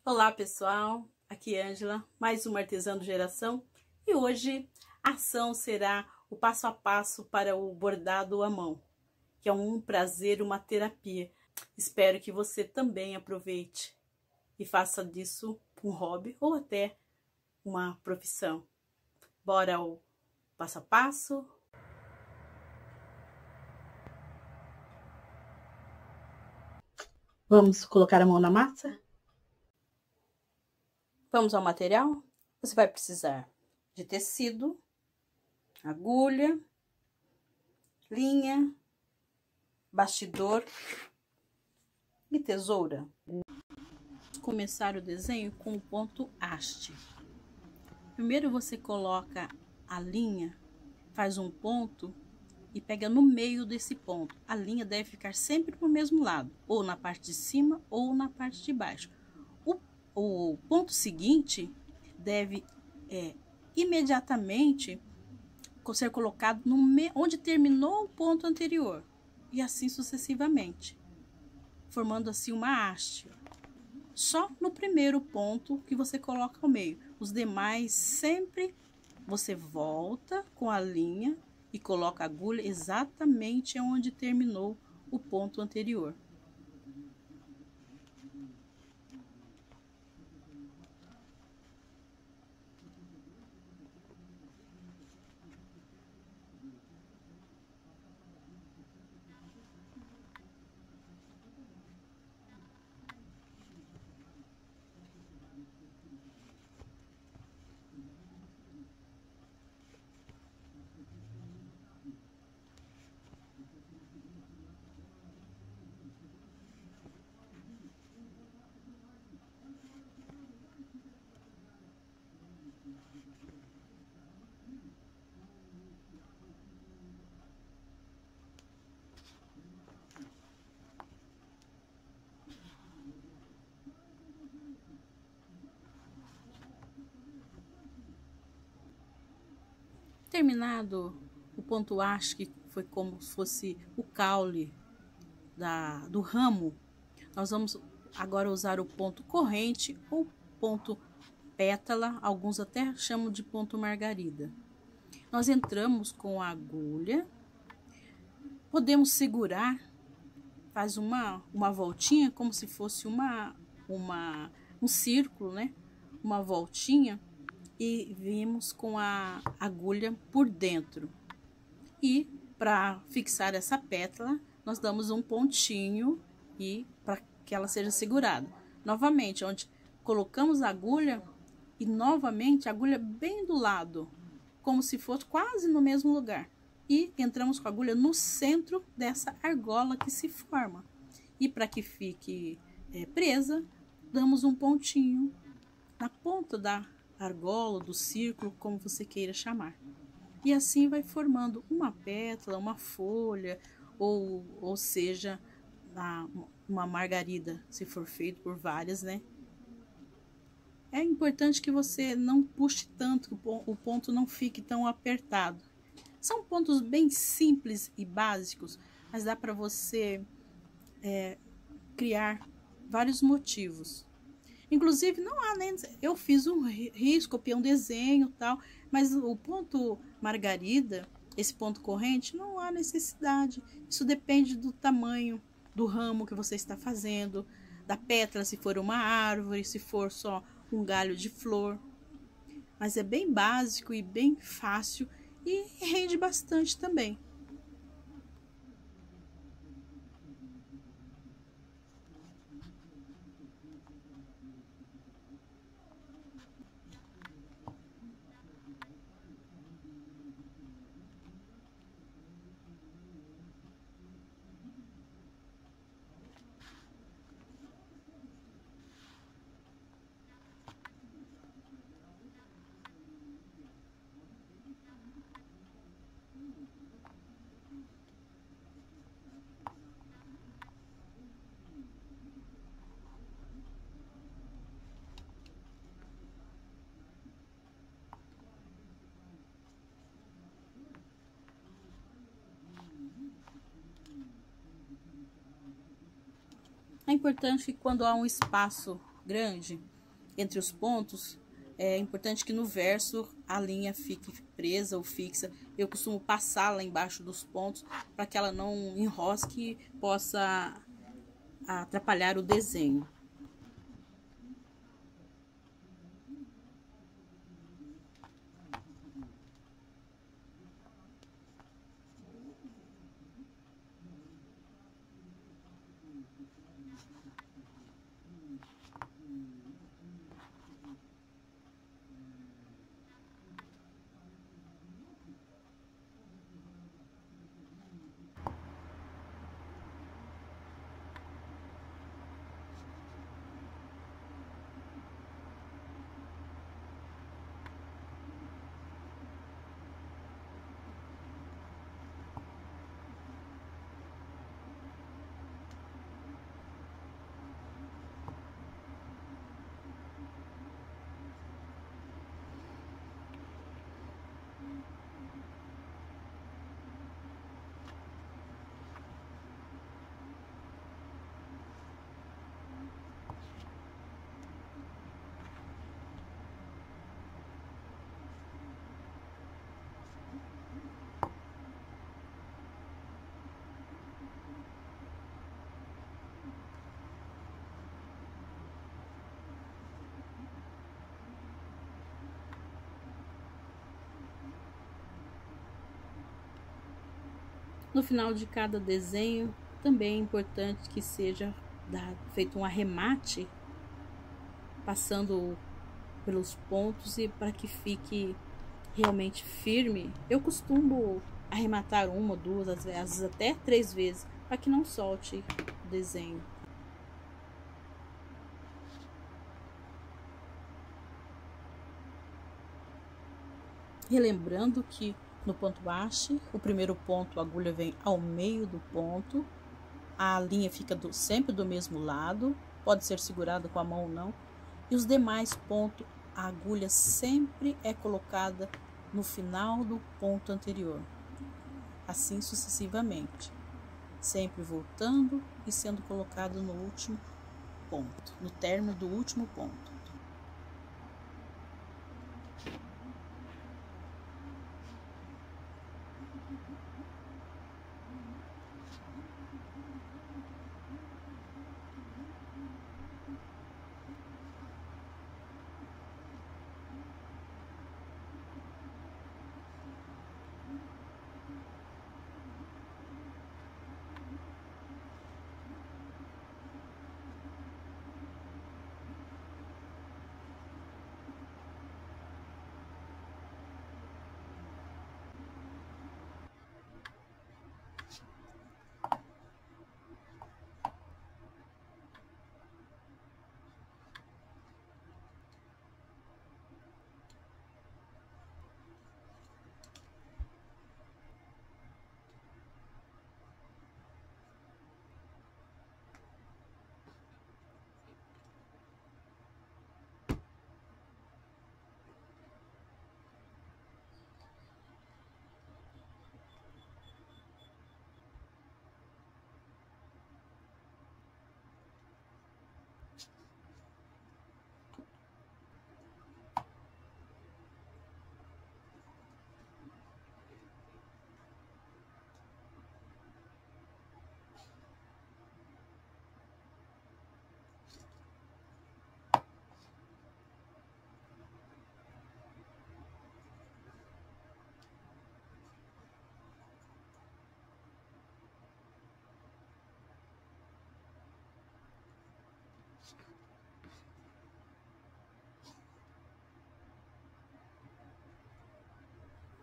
Olá pessoal, aqui é Ângela, mais uma artesã do Geração, e hoje a ação será o passo a passo para o bordado à mão, que é um prazer, uma terapia. Espero que você também aproveite e faça disso um hobby ou até uma profissão. Bora ao passo a passo? Vamos colocar a mão na massa? Vamos ao material? Você vai precisar de tecido, agulha, linha, bastidor e tesoura. Vamos começar o desenho com o ponto haste. Primeiro você coloca a linha, faz um ponto e pega no meio desse ponto. A linha deve ficar sempre pro mesmo lado, ou na parte de cima ou na parte de baixo. O ponto seguinte deve imediatamente ser colocado onde terminou o ponto anterior, e assim sucessivamente, formando assim uma haste. Só no primeiro ponto que você coloca ao meio. Os demais sempre você volta com a linha e coloca a agulha exatamente onde terminou o ponto anterior. Terminado o ponto haste, que foi como se fosse o caule do ramo, nós vamos agora usar o ponto corrente ou ponto pétala, alguns até chamam de ponto margarida. Nós entramos com a agulha, podemos segurar, faz uma voltinha como se fosse um círculo, né? Uma voltinha, e vimos com a agulha por dentro. E para fixar essa pétala, nós damos um pontinho e para que ela seja segurada. Novamente, onde colocamos a agulha e novamente a agulha bem do lado, como se fosse quase no mesmo lugar. E entramos com a agulha no centro dessa argola que se forma. E para que fique presa, damos um pontinho na ponta da argola, do círculo, como você queira chamar. E assim vai formando uma pétala, uma folha, ou seja, uma margarida, se for feito por várias, né? É importante que você não puxe tanto, que o ponto não fique tão apertado. São pontos bem simples e básicos, mas dá para você criar vários motivos. Inclusive, não há nem... Eu fiz um risco, copiei um desenho e tal, mas o ponto margarida, esse ponto corrente, não há necessidade. Isso depende do tamanho do ramo que você está fazendo, da pétala, se for uma árvore, se for só um galho de flor. Mas é bem básico e bem fácil e rende bastante também. É importante que quando há um espaço grande entre os pontos, é importante que no verso a linha fique presa ou fixa. Eu costumo passar lá embaixo dos pontos para que ela não enrosque e possa atrapalhar o desenho. No final de cada desenho, também é importante que seja feito um arremate, passando pelos pontos e para que fique realmente firme. Eu costumo arrematar uma, duas, às vezes até 3 vezes, para que não solte o desenho. Relembrando que no ponto haste, o primeiro ponto, a agulha vem ao meio do ponto, a linha fica sempre do mesmo lado, pode ser segurada com a mão ou não, e os demais pontos, a agulha sempre é colocada no final do ponto anterior, assim sucessivamente, sempre voltando e sendo colocado no último ponto, no término do último ponto.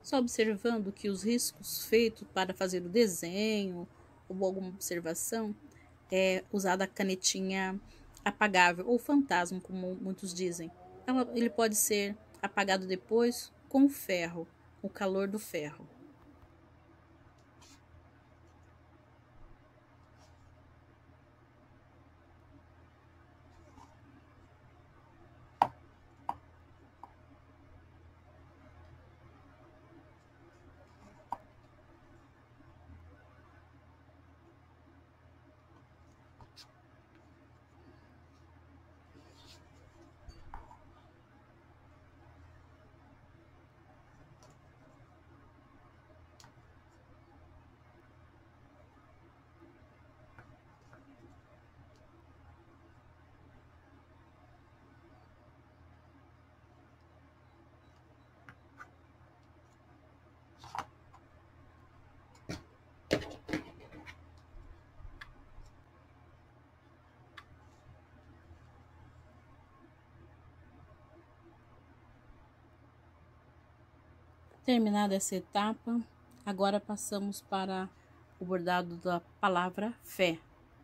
Só observando que os riscos feitos para fazer o desenho ou alguma observação é usada a canetinha apagável ou fantasma, como muitos dizem. Ele pode ser apagado depois com o ferro, o calor do ferro. Terminada essa etapa, agora passamos para o bordado da palavra fé.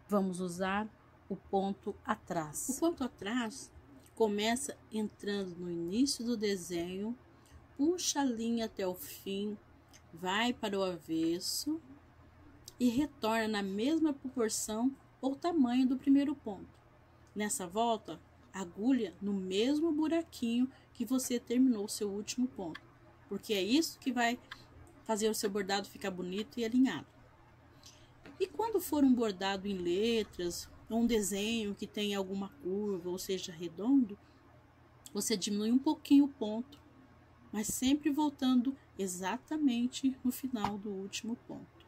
Vamos usar o ponto atrás. O ponto atrás começa entrando no início do desenho, puxa a linha até o fim, vai para o avesso e retorna na mesma proporção ou tamanho do primeiro ponto. Nessa volta, agulha no mesmo buraquinho que você terminou o seu último ponto, porque é isso que vai fazer o seu bordado ficar bonito e alinhado. E quando for um bordado em letras, ou um desenho que tenha alguma curva, ou seja, redondo, você diminui um pouquinho o ponto, mas sempre voltando exatamente no final do último ponto.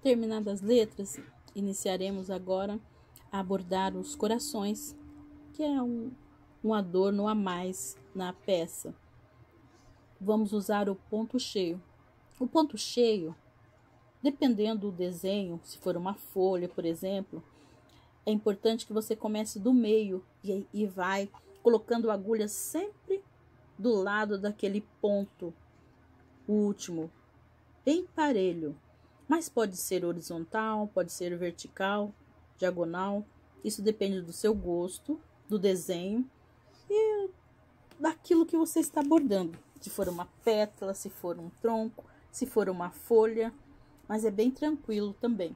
Terminadas as letras, iniciaremos agora a abordar os corações, que é um adorno a mais na peça. Vamos usar o ponto cheio. O ponto cheio, dependendo do desenho, se for uma folha, por exemplo, é importante que você comece do meio e vai colocando a agulha sempre do lado daquele ponto último, bem parelho. Mas pode ser horizontal, pode ser vertical, diagonal. Isso depende do seu gosto, do desenho e daquilo que você está bordando. Se for uma pétala, se for um tronco, se for uma folha, mas é bem tranquilo também.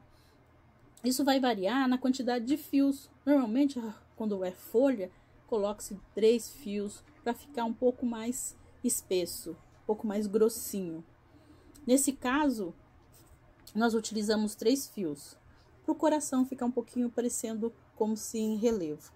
Isso vai variar na quantidade de fios. Normalmente, quando é folha, coloque-se 3 fios para ficar um pouco mais espesso, um pouco mais grossinho. Nesse caso, nós utilizamos 3 fios, para o coração ficar um pouquinho parecendo como se em relevo.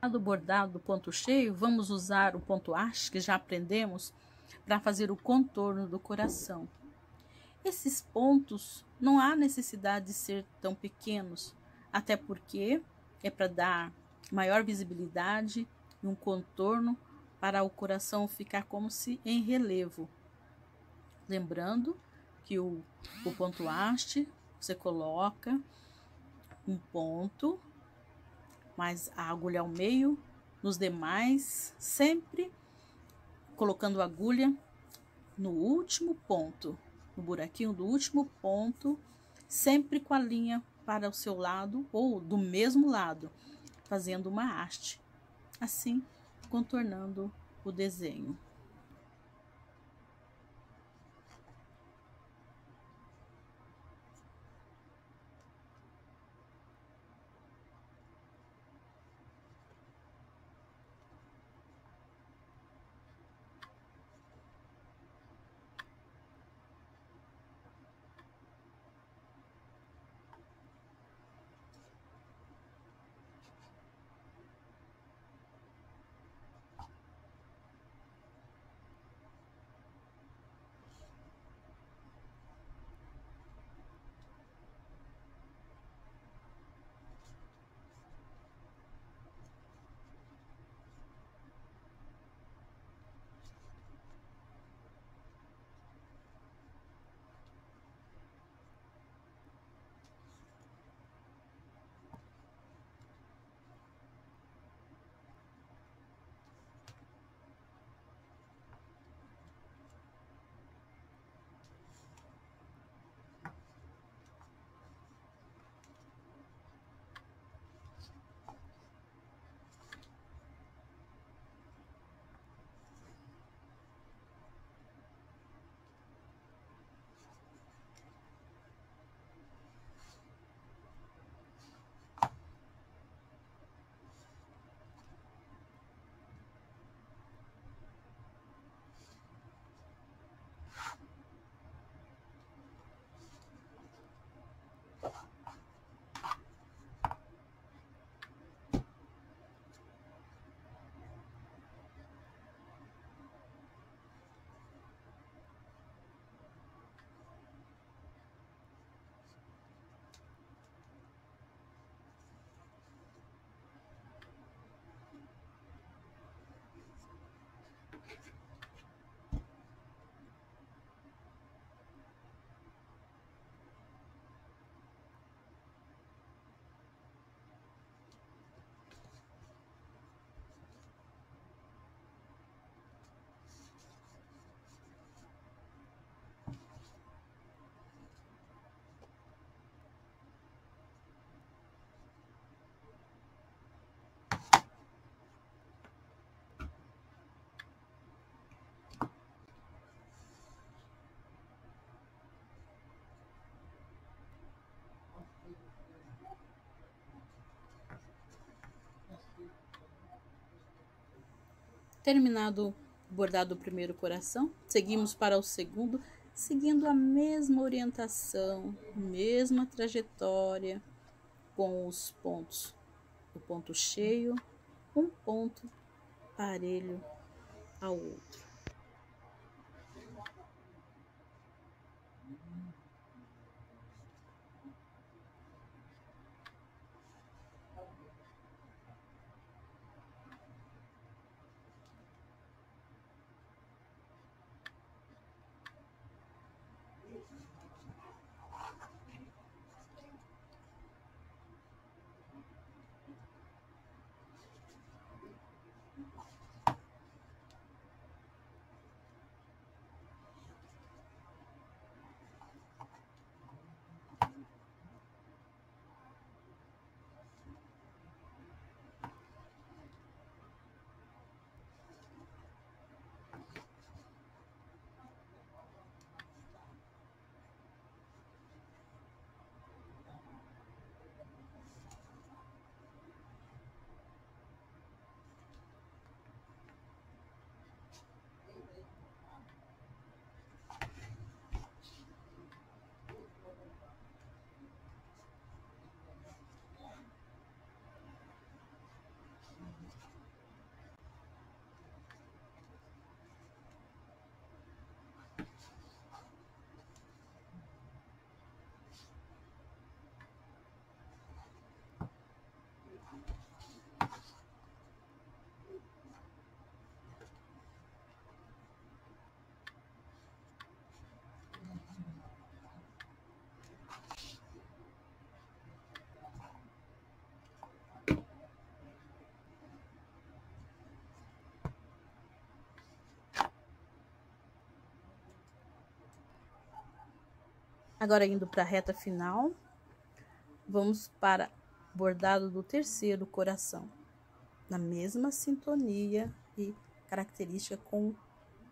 Do bordado do ponto cheio, vamos usar o ponto haste que já aprendemos para fazer o contorno do coração. Esses pontos não há necessidade de ser tão pequenos, até porque é para dar maior visibilidade e um contorno para o coração ficar como se em relevo. Lembrando que o ponto haste você coloca um ponto, mais a agulha ao meio, nos demais sempre colocando a agulha no último ponto, no buraquinho do último ponto, sempre com a linha para o seu lado ou do mesmo lado, fazendo uma haste, assim contornando o desenho. Terminado o bordado do primeiro coração, seguimos para o segundo, seguindo a mesma orientação, mesma trajetória, com os pontos. O ponto cheio, um ponto parelho ao outro. Agora, indo para a reta final, vamos para bordado do terceiro coração, na mesma sintonia e característica com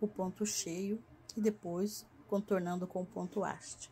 o ponto cheio e depois contornando com o ponto haste.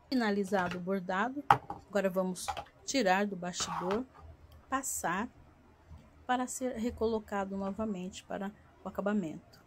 Finalizado o bordado, agora vamos tirar do bastidor, passar para ser recolocado novamente para o acabamento.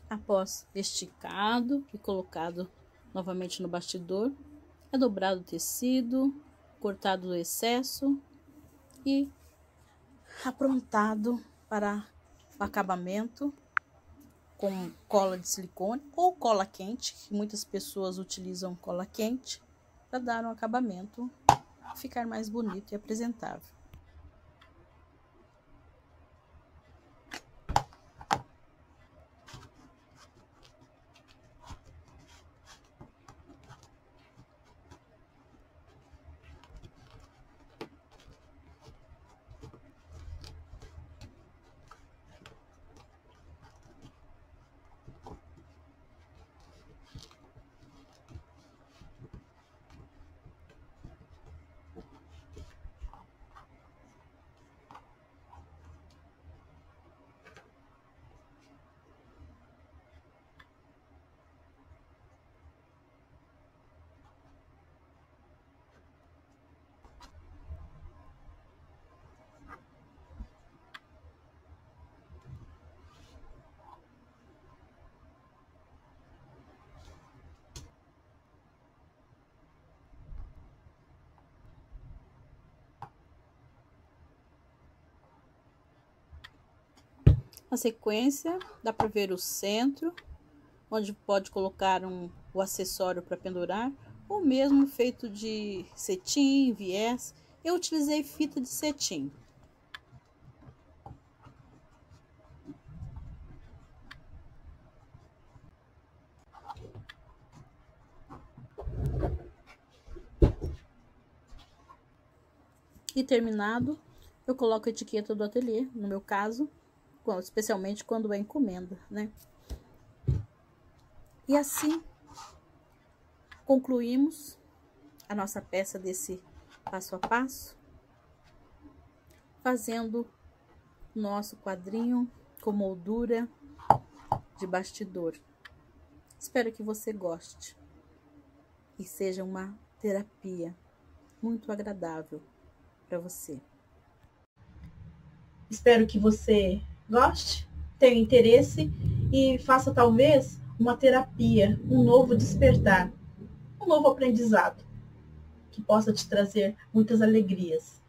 Após esticado e colocado novamente no bastidor, é dobrado o tecido, cortado o excesso e aprontado para o acabamento com cola de silicone ou cola quente, que muitas pessoas utilizam cola quente para dar um acabamento, ficar mais bonito e apresentável. Na sequência, dá para ver o centro, onde pode colocar o acessório para pendurar, ou mesmo feito de cetim, viés. Eu utilizei fita de cetim. E terminado, eu coloco a etiqueta do ateliê, no meu caso, especialmente quando é encomenda, né? E assim concluímos a nossa peça desse passo a passo, fazendo nosso quadrinho com moldura de bastidor. Espero que você goste e seja uma terapia muito agradável para você. Espero que você goste, tenha interesse e faça talvez uma terapia, um novo despertar, um novo aprendizado que possa te trazer muitas alegrias.